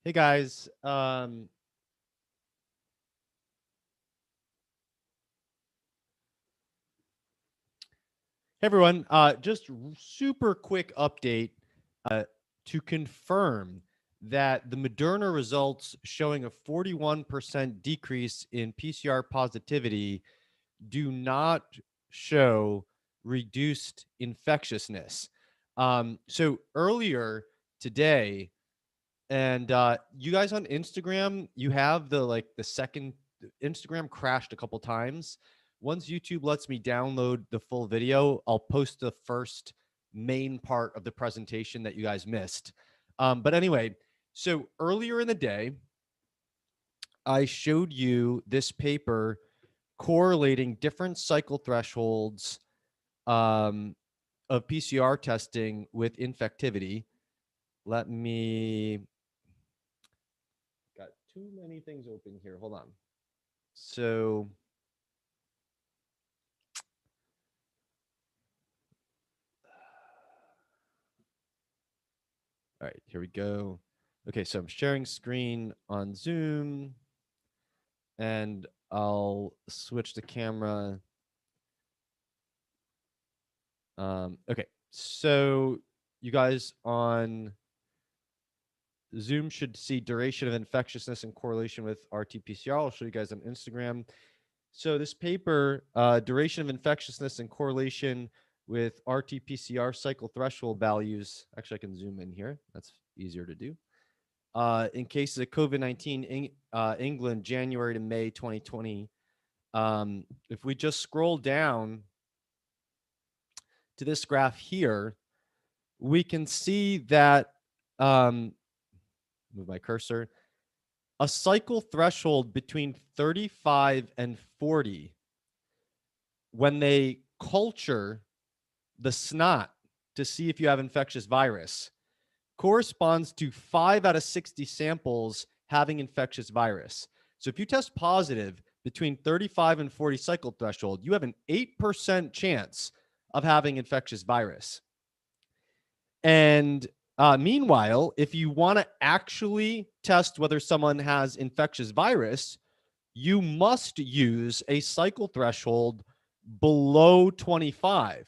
Hey guys, hey everyone. Just super quick update uh, to confirm that the Moderna results showing a 41% decrease in PCR positivity do not show reduced infectiousness. So earlier today, and you guys on Instagram, you have the second Instagram crashed a couple times. Once YouTube lets me download the full video, I'll post the first main part of the presentation that you guys missed. But anyway, so earlier in the day, I showed you this paper correlating different cycle thresholds um, of PCR testing with infectivity. Let me got too many things open here. Hold on. So, all right, here we go. Okay, so I'm sharing screen on Zoom and I'll switch the camera. Okay, so you guys on Zoom should see duration of infectiousness in correlation with RT-PCR. I'll show you guys on Instagram. So this paper, duration of infectiousness in correlation with RT-PCR cycle threshold values. Actually, I can zoom in here. That's easier to do. In cases of COVID-19 England, January to May 2020. If we just scroll down to this graph here, we can see that, move my cursor, a cycle threshold between 35 and 40, when they culture the snot to see if you have infectious virus, corresponds to 5 out of 60 samples having infectious virus. So if you test positive between 35 and 40 cycle threshold, you have an 8% chance of having infectious virus. And meanwhile, if you want to actually test whether someone has infectious virus, you must use a cycle threshold below 25.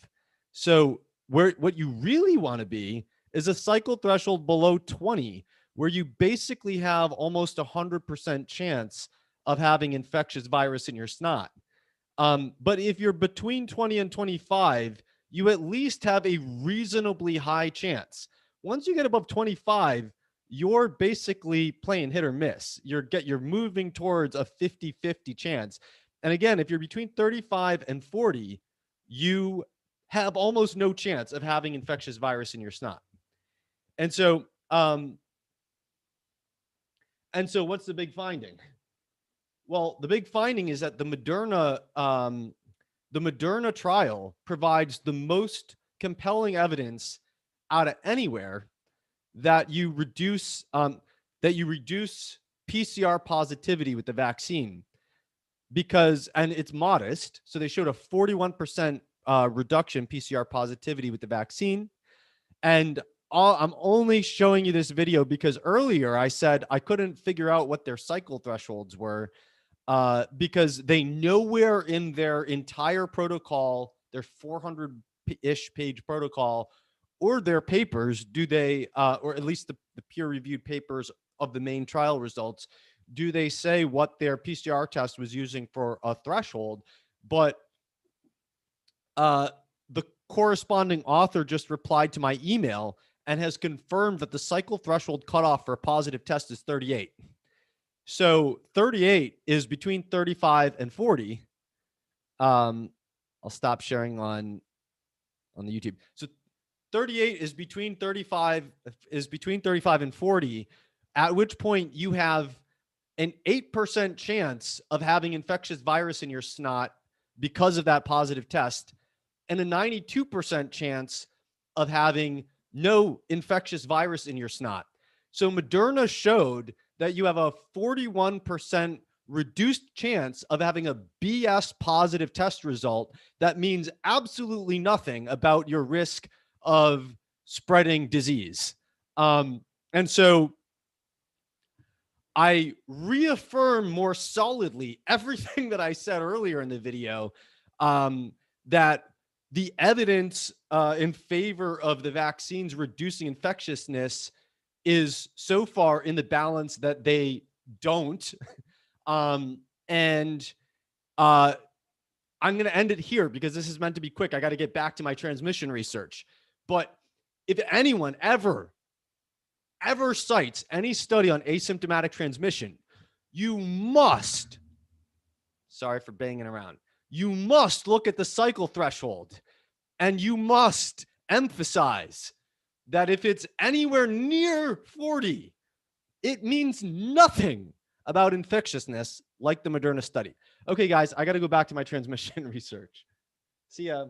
So what you really want to be is a cycle threshold below 20, where you basically have almost 100% chance of having infectious virus in your snot. But if you're between 20 and 25, you at least have a reasonably high chance. Once you get above 25, you're basically playing hit or miss. You're moving towards a 50-50 chance. And again, if you're between 35 and 40, you have almost no chance of having infectious virus in your snot. And so, what's the big finding? Well, the big finding is that the Moderna trial provides the most compelling evidence out of anywhere that you reduce PCR positivity with the vaccine, because, and it's modest. So they showed a 41% reduction PCR positivity with the vaccine. And I'm only showing you this video because earlier I said I couldn't figure out what their cycle thresholds were, because they nowhere in their entire protocol, their 400-ish page protocol, or their papers, do they, or at least the peer-reviewed papers of the main trial results, do they say what their PCR test was using for a threshold. But the corresponding author just replied to my email and has confirmed that the cycle threshold cutoff for a positive test is 38. So 38 is between 35 and 40. I'll stop sharing on the YouTube. So 38 is between 35 and 40, at which point you have an 8% chance of having infectious virus in your snot because of that positive test, and a 92% chance of having no infectious virus in your snot. So Moderna showed that you have a 41% reduced chance of having a BS positive test result that means absolutely nothing about your risk of spreading disease. And so I reaffirm more solidly everything that I said earlier in the video, that the evidence in favor of the vaccines reducing infectiousness is so far in the balance that they don't. And I'm going to end it here because this is meant to be quick. I got to get back to my transmission research. But if anyone ever cites any study on asymptomatic transmission, you must, sorry for banging around, you must look at the cycle threshold, and you must emphasize that if it's anywhere near 40, it means nothing about infectiousness like the Moderna study. Okay, guys, I got to go back to my transmission research. See ya.